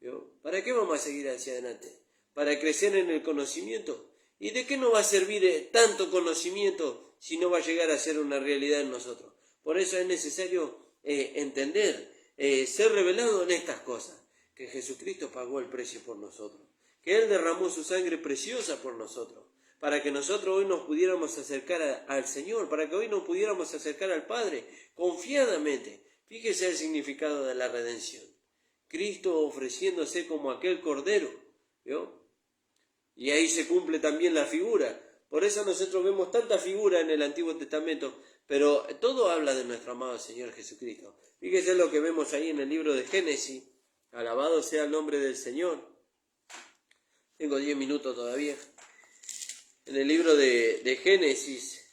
¿Vio? ¿Para qué vamos a seguir hacia adelante? ¿Para crecer en el conocimiento? ¿Y de qué nos va a servir tanto conocimiento si no va a llegar a ser una realidad en nosotros? Por eso es necesario entender, ser revelado en estas cosas, que Jesucristo pagó el precio por nosotros, que Él derramó su sangre preciosa por nosotros, para que nosotros hoy nos pudiéramos acercar al Señor, para que hoy nos pudiéramos acercar al Padre confiadamente. Fíjese el significado de la redención. Cristo ofreciéndose como aquel cordero, ¿vio? Y ahí se cumple también la figura. Por eso nosotros vemos tanta figura en el Antiguo Testamento, pero todo habla de nuestro amado Señor Jesucristo. Fíjese lo que vemos ahí en el libro de Génesis. Alabado sea el nombre del Señor. Tengo 10 minutos todavía. En el libro de Génesis,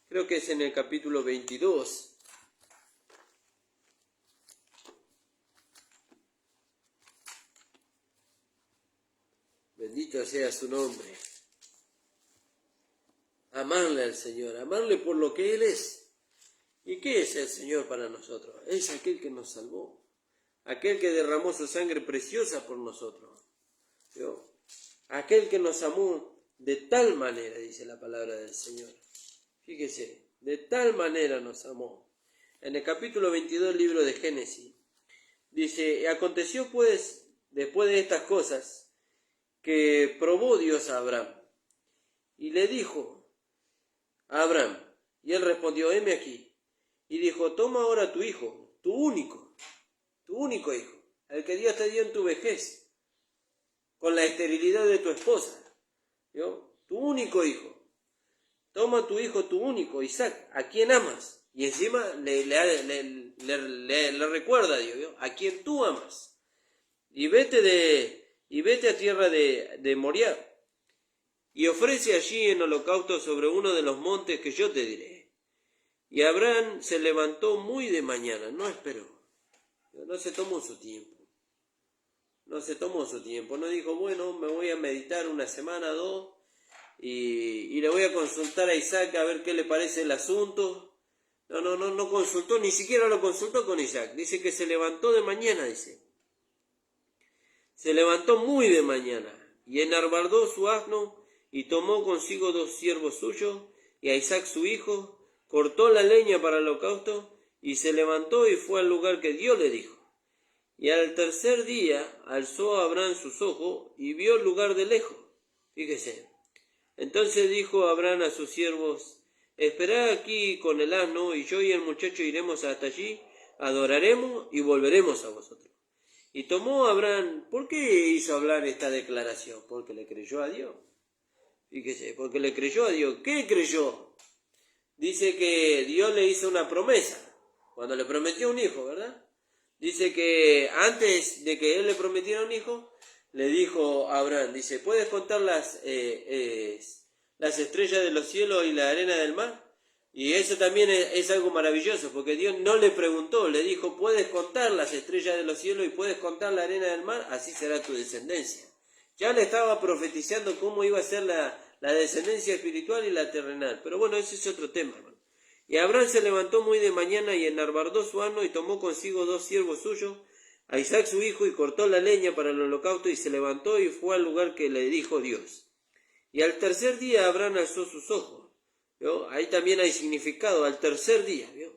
creo que es en el capítulo 22. Bendito sea su nombre. Amarle amarle al Señor, amarle por lo que Él es. ¿Y qué es el Señor para nosotros? Es aquel que nos salvó, aquel que derramó su sangre preciosa por nosotros, ¿vio? Aquel que nos amó de tal manera, dice la palabra del Señor. Fíjese, de tal manera nos amó. En el capítulo 22 del libro de Génesis, dice, y aconteció pues, después de estas cosas, que probó Dios a Abraham, y le dijo a Abraham, y él respondió, heme aquí, y dijo, toma ahora tu hijo, tu único hijo, el que Dios te dio en tu vejez, con la esterilidad de tu esposa, ¿vio? Tu único hijo. Toma tu hijo, tu único, Isaac, a quien amas. Y encima le recuerda a Dios, ¿vio? A quien tú amas. Y vete a tierra de Moriah. Y ofrece allí en holocausto sobre uno de los montes que yo te diré. Y Abraham se levantó muy de mañana, no esperó. No se tomó su tiempo. No dijo, bueno, me voy a meditar una semana, dos. Y le voy a consultar a Isaac a ver qué le parece el asunto. No consultó, ni siquiera lo consultó con Isaac. Dice que se levantó de mañana, dice. Se levantó muy de mañana y enarbardó su asno y tomó consigo 2 siervos suyos y a Isaac su hijo, cortó la leña para el holocausto y se levantó y fue al lugar que Dios le dijo. Y al tercer día alzó Abraham sus ojos y vio el lugar de lejos. Fíjese. Entonces dijo Abraham a sus siervos, esperad aquí con el asno, y yo y el muchacho iremos hasta allí, adoraremos y volveremos a vosotros. Y tomó Abraham, ¿por qué hizo hablar esta declaración? Porque le creyó a Dios. Fíjese, porque le creyó a Dios. ¿Qué creyó? Dice que Dios le hizo una promesa, cuando le prometió un hijo, ¿verdad? Dice que antes de que él le prometiera un hijo, le dijo a Abraham, dice, ¿puedes contar las estrellas de los cielos y la arena del mar? Y eso también es algo maravilloso, porque Dios no le preguntó, le dijo, ¿puedes contar las estrellas de los cielos y puedes contar la arena del mar? Así será tu descendencia. Ya le estaba profetizando cómo iba a ser la descendencia espiritual y la terrenal. Pero bueno, ese es otro tema, hermano. Y Abraham se levantó muy de mañana y enarbardó su asno y tomó consigo 2 siervos suyos, a Isaac su hijo, y cortó la leña para el holocausto y se levantó y fue al lugar que le dijo Dios. Y al tercer día Abraham alzó sus ojos. ¿Vio? Ahí también hay significado, al tercer día. ¿Vio?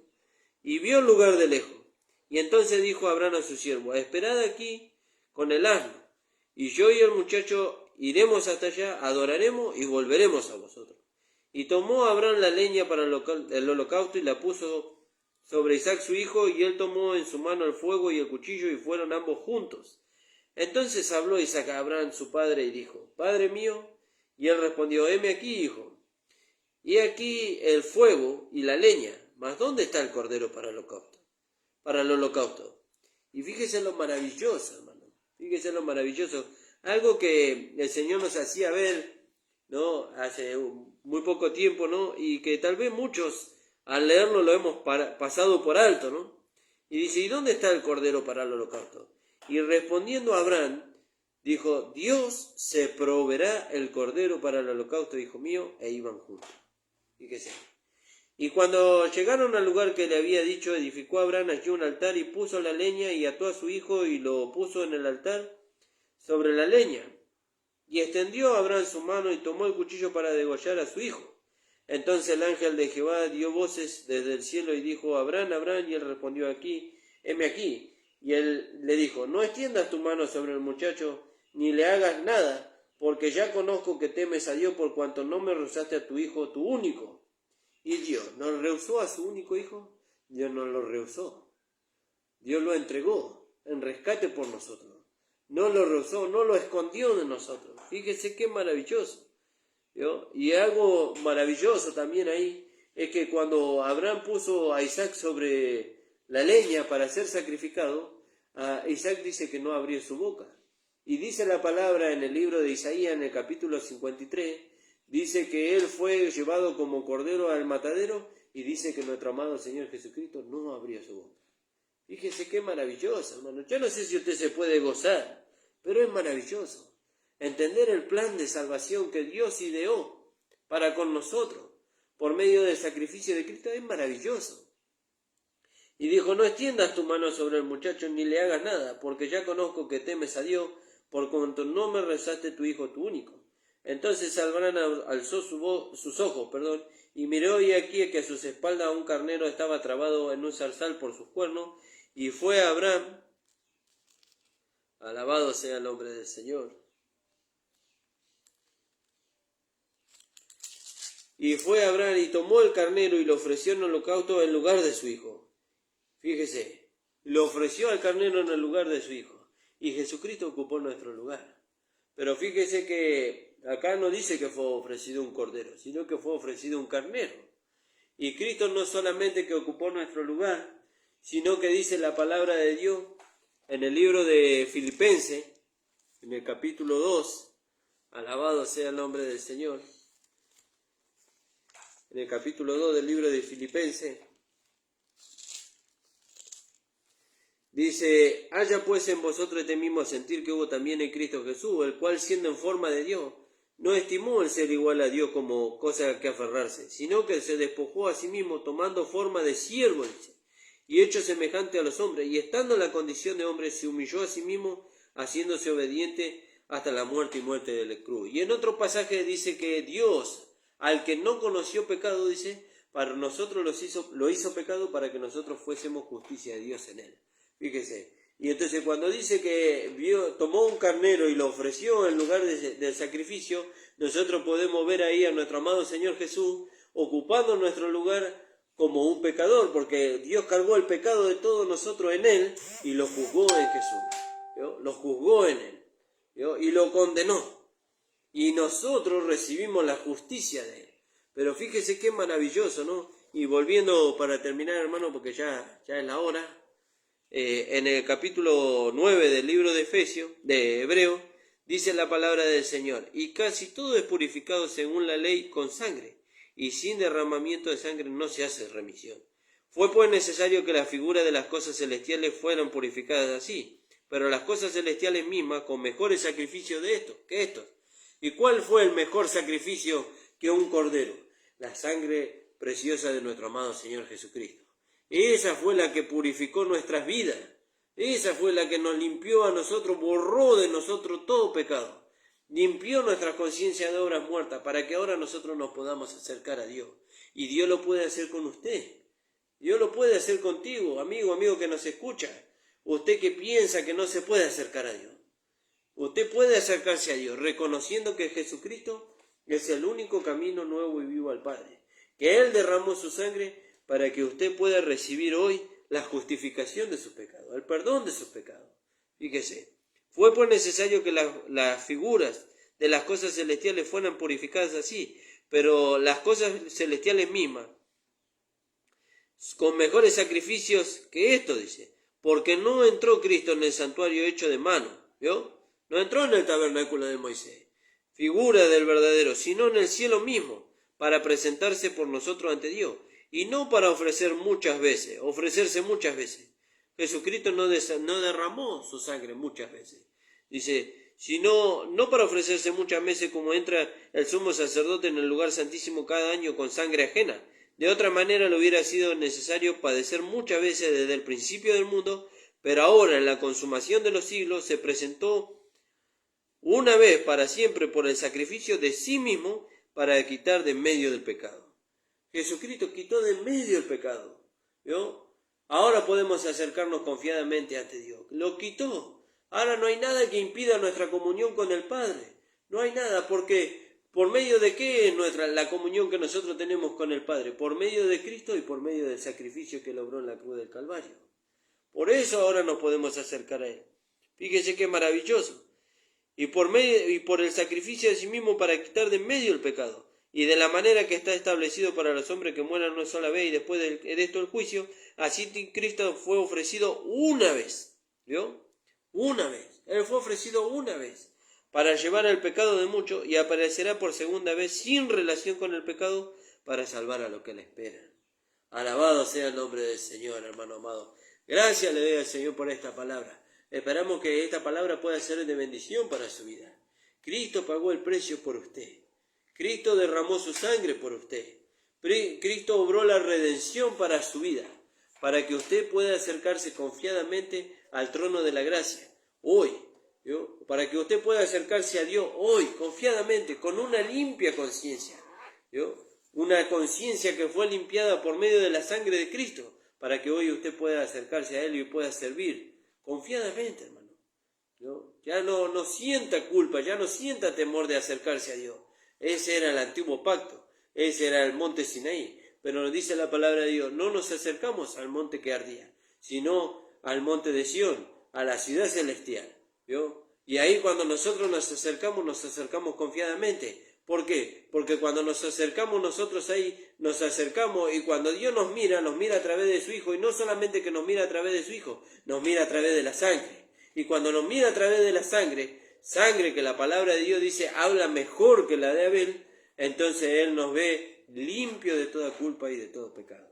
Y vio el lugar de lejos. Y entonces dijo Abraham a su siervo, esperad aquí con el asno, y yo y el muchacho iremos hasta allá, adoraremos y volveremos a vosotros. Y tomó Abraham la leña para el holocausto y la puso sobre Isaac su hijo, y él tomó en su mano el fuego y el cuchillo, y fueron ambos juntos. Entonces habló Isaac a Abraham su padre y dijo, Padre mío, y él respondió, heme aquí, hijo. Y aquí el fuego y la leña, mas ¿dónde está el cordero para el holocausto? Para el holocausto. Y fíjese lo maravilloso, hermano. Fíjese lo maravilloso. Algo que el Señor nos hacía ver, ¿no? Hace muy poco tiempo, ¿no? Y que tal vez muchos al leerlo lo hemos pasado por alto, ¿no? Y dice, ¿y dónde está el cordero para el holocausto? Y respondiendo a Abraham, dijo, Dios se proveerá el cordero para el holocausto, hijo mío, e iban juntos. Fíjese. Y cuando llegaron al lugar que le había dicho, edificó Abraham allí un altar y puso la leña y ató a su hijo y lo puso en el altar sobre la leña. Y extendió Abraham su mano y tomó el cuchillo para degollar a su hijo. Entonces el ángel de Jehová dio voces desde el cielo y dijo, Abraham, Abraham, y él respondió, aquí, heme aquí. Y él le dijo, no extiendas tu mano sobre el muchacho, ni le hagas nada, porque ya conozco que temes a Dios por cuanto no me rehusaste a tu hijo, tu único. ¿Y Dios no rehusó a su único hijo? Dios no lo rehusó. Dios lo entregó en rescate por nosotros. No lo rehusó, no lo escondió de nosotros. Fíjese qué maravilloso. ¿Vio? Y algo maravilloso también ahí es que cuando Abraham puso a Isaac sobre la leña para ser sacrificado, Isaac dice que no abrió su boca. Y dice la palabra en el libro de Isaías, en el capítulo 53, dice que él fue llevado como cordero al matadero, y dice que nuestro amado Señor Jesucristo no abrió su boca. Fíjese qué maravilloso, hermano. Yo no sé si usted se puede gozar, pero es maravilloso entender el plan de salvación que Dios ideó para con nosotros. por medio del sacrificio de Cristo es maravilloso. Y dijo, no extiendas tu mano sobre el muchacho ni le hagas nada, porque ya conozco que temes a Dios, por cuanto no me rezaste tu hijo, tu único. Entonces Abraham alzó sus ojos, y miró, y aquí que a sus espaldas un carnero estaba trabado en un zarzal por sus cuernos, y fue Abraham, alabado sea el nombre del Señor, y fue Abraham y tomó el carnero y lo ofreció en holocausto en lugar de su hijo. Fíjese, lo ofreció al carnero en el lugar de su hijo, y Jesucristo ocupó nuestro lugar. Pero fíjese que acá no dice que fue ofrecido un cordero, sino que fue ofrecido un carnero. Y Cristo no solamente que ocupó nuestro lugar, sino que dice la palabra de Dios en el libro de Filipenses, en el capítulo 2, alabado sea el nombre del Señor, en el capítulo 2 del libro de Filipenses, dice, haya pues en vosotros este mismo sentir que hubo también en Cristo Jesús, el cual siendo en forma de Dios, no estimó el ser igual a Dios como cosa a que aferrarse, sino que se despojó a sí mismo tomando forma de siervo, dice, y hecho semejante a los hombres, y estando en la condición de hombre, se humilló a sí mismo, haciéndose obediente hasta la muerte y muerte de la cruz. Y en otro pasaje dice que Dios, al que no conoció pecado, dice, para nosotros lo hizo pecado para que nosotros fuésemos justicia de Dios en él. Fíjese, y entonces cuando dice que tomó un carnero y lo ofreció en lugar del sacrificio, nosotros podemos ver ahí a nuestro amado Señor Jesús ocupando nuestro lugar como un pecador, porque Dios cargó el pecado de todos nosotros en Él y lo juzgó en Jesús, ¿no? Lo juzgó en Él, ¿no? Y lo condenó, y nosotros recibimos la justicia de Él. Pero fíjese qué maravilloso, ¿no? Y volviendo para terminar, hermano, porque ya es la hora. En el capítulo 9 del libro de Hebreo, dice la palabra del Señor, y casi todo es purificado según la ley con sangre, y sin derramamiento de sangre no se hace remisión. Fue pues necesario que la figura de las cosas celestiales fueran purificadas así, pero las cosas celestiales mismas con mejores sacrificios que estos. ¿Y cuál fue el mejor sacrificio que un cordero? La sangre preciosa de nuestro amado Señor Jesucristo. Esa fue la que purificó nuestras vidas. Esa fue la que nos limpió a nosotros, borró de nosotros todo pecado. Limpió nuestra conciencia de obras muertas para que ahora nosotros nos podamos acercar a Dios. Y Dios lo puede hacer con usted. Dios lo puede hacer contigo, amigo que nos escucha. Usted que piensa que no se puede acercar a Dios. Usted puede acercarse a Dios reconociendo que Jesucristo es el único camino nuevo y vivo al Padre. Que Él derramó su sangre para que usted pueda recibir hoy la justificación de sus pecados, el perdón de sus pecados. Fíjese, fue pues necesario que las figuras de las cosas celestiales fueran purificadas así, pero las cosas celestiales mismas, con mejores sacrificios que esto, dice, porque no entró Cristo en el santuario hecho de mano, ¿vio? No entró en el tabernáculo de Moisés, figura del verdadero, sino en el cielo mismo, para presentarse por nosotros ante Dios. Y no para ofrecerse muchas veces. Jesucristo no derramó su sangre muchas veces. Dice, sino no para ofrecerse muchas veces como entra el sumo sacerdote en el lugar santísimo cada año con sangre ajena. De otra manera le hubiera sido necesario padecer muchas veces desde el principio del mundo, pero ahora en la consumación de los siglos se presentó una vez para siempre por el sacrificio de sí mismo para quitar de en medio del pecado. Jesucristo quitó de en medio el pecado, ¿vio? Ahora podemos acercarnos confiadamente ante Dios. Lo quitó. Ahora no hay nada que impida nuestra comunión con el Padre. No hay nada, porque ¿por medio de qué es la comunión que nosotros tenemos con el Padre? Por medio de Cristo y por medio del sacrificio que logró en la cruz del Calvario. Por eso ahora nos podemos acercar a Él. Fíjese qué maravilloso. Y por el sacrificio de sí mismo para quitar de en medio el pecado. Y de la manera que está establecido para los hombres que mueran una sola vez y después de esto el juicio, así Cristo fue ofrecido una vez, ¿vio? Una vez. Él fue ofrecido una vez para llevar el pecado de muchos y aparecerá por segunda vez sin relación con el pecado para salvar a los que le esperan. Alabado sea el nombre del Señor, hermano amado. Gracias le doy al Señor por esta palabra. Esperamos que esta palabra pueda ser de bendición para su vida. Cristo pagó el precio por usted. Cristo derramó su sangre por usted, Cristo obró la redención para su vida, para que usted pueda acercarse confiadamente al trono de la gracia hoy, ¿yo? Para que usted pueda acercarse a Dios hoy confiadamente, con una limpia conciencia, ¿yo? Una conciencia que fue limpiada por medio de la sangre de Cristo, para que hoy usted pueda acercarse a Él y pueda servir confiadamente, hermano, ¿yo? Ya no sienta culpa, ya no sienta temor de acercarse a Dios. Ese era el antiguo pacto, ese era el monte Sinaí. Pero nos dice la palabra de Dios, no nos acercamos al monte que ardía, sino al monte de Sión, a la ciudad celestial, ¿vio? Y ahí cuando nosotros nos acercamos confiadamente. ¿Por qué? Porque cuando nos acercamos nosotros ahí, nos acercamos y cuando Dios nos mira a través de su Hijo, y no solamente que nos mira a través de su Hijo, nos mira a través de la sangre. Y cuando nos mira a través de la sangre que la palabra de Dios dice habla mejor que la de Abel, entonces Él nos ve limpio de toda culpa y de todo pecado.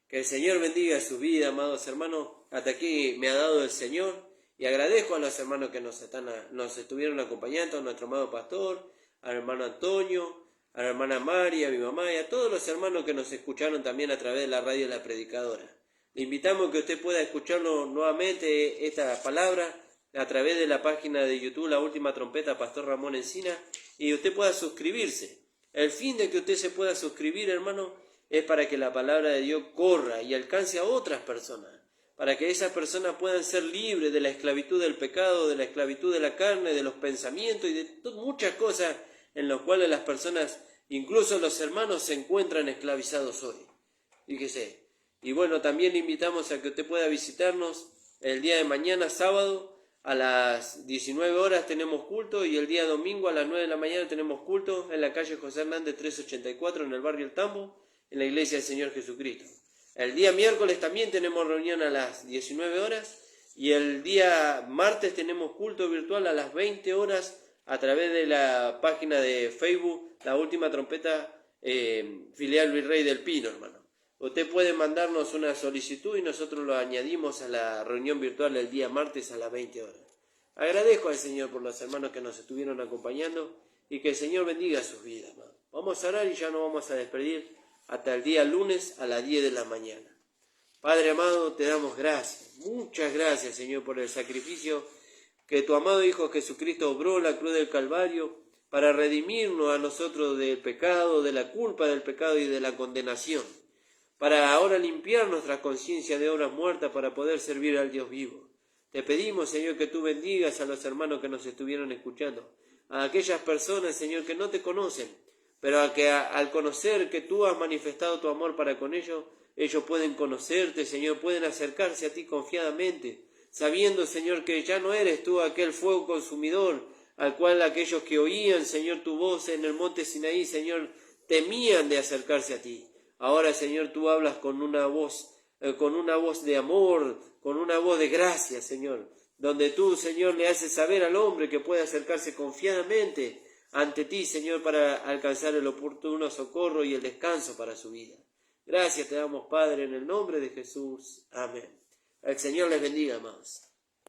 Que el Señor bendiga su vida, amados hermanos. Hasta aquí me ha dado el Señor y agradezco a los hermanos que nos estuvieron acompañando, a nuestro amado pastor, al hermano Antonio, a la hermana María, a mi mamá y a todos los hermanos que nos escucharon también a través de la radio La Predicadora. Le invitamos a que usted pueda escucharlo nuevamente esta palabra a través de la página de YouTube La Última Trompeta Pastor Ramón Encina y usted pueda suscribirse. El fin de que usted se pueda suscribir, hermano, es para que la palabra de Dios corra y alcance a otras personas, para que esas personas puedan ser libres de la esclavitud del pecado, de la esclavitud de la carne, de los pensamientos y de muchas cosas en las cuales las personas, incluso los hermanos, se encuentran esclavizados hoy. Fíjese. Y bueno, también le invitamos a que usted pueda visitarnos el día de mañana, sábado, a las 19 horas tenemos culto y el día domingo a las 9 de la mañana tenemos culto en la calle José Hernández 384 en el barrio El Tambo, en la iglesia del Señor Jesucristo. El día miércoles también tenemos reunión a las 19 horas y el día martes tenemos culto virtual a las 20 horas a través de la página de Facebook La Última Trompeta filial Virrey del Pino, hermano. Usted puede mandarnos una solicitud y nosotros lo añadimos a la reunión virtual el día martes a las 20 horas. Agradezco al Señor por los hermanos que nos estuvieron acompañando y que el Señor bendiga sus vidas, hermano. Vamos a orar y ya nos vamos a despedir hasta el día lunes a las 10 de la mañana. Padre amado, te damos gracias, muchas gracias, Señor, por el sacrificio que tu amado Hijo Jesucristo obró en la cruz del Calvario para redimirnos a nosotros del pecado, de la culpa del pecado y de la condenación, para ahora limpiar nuestra conciencia de obras muertas para poder servir al Dios vivo. Te pedimos, Señor, que tú bendigas a los hermanos que nos estuvieron escuchando, a aquellas personas, Señor, que no te conocen, pero a que al conocer que tú has manifestado tu amor para con ellos, ellos pueden conocerte, Señor, pueden acercarse a ti confiadamente, sabiendo, Señor, que ya no eres tú aquel fuego consumidor, al cual aquellos que oían, Señor, tu voz en el monte Sinaí, Señor, temían de acercarse a ti. Ahora, Señor, tú hablas con una voz de amor, con una voz de gracia, Señor, donde tú, Señor, le haces saber al hombre que puede acercarse confiadamente ante ti, Señor, para alcanzar el oportuno socorro y el descanso para su vida. Gracias te damos, Padre, en el nombre de Jesús. Amén. El Señor les bendiga, amados.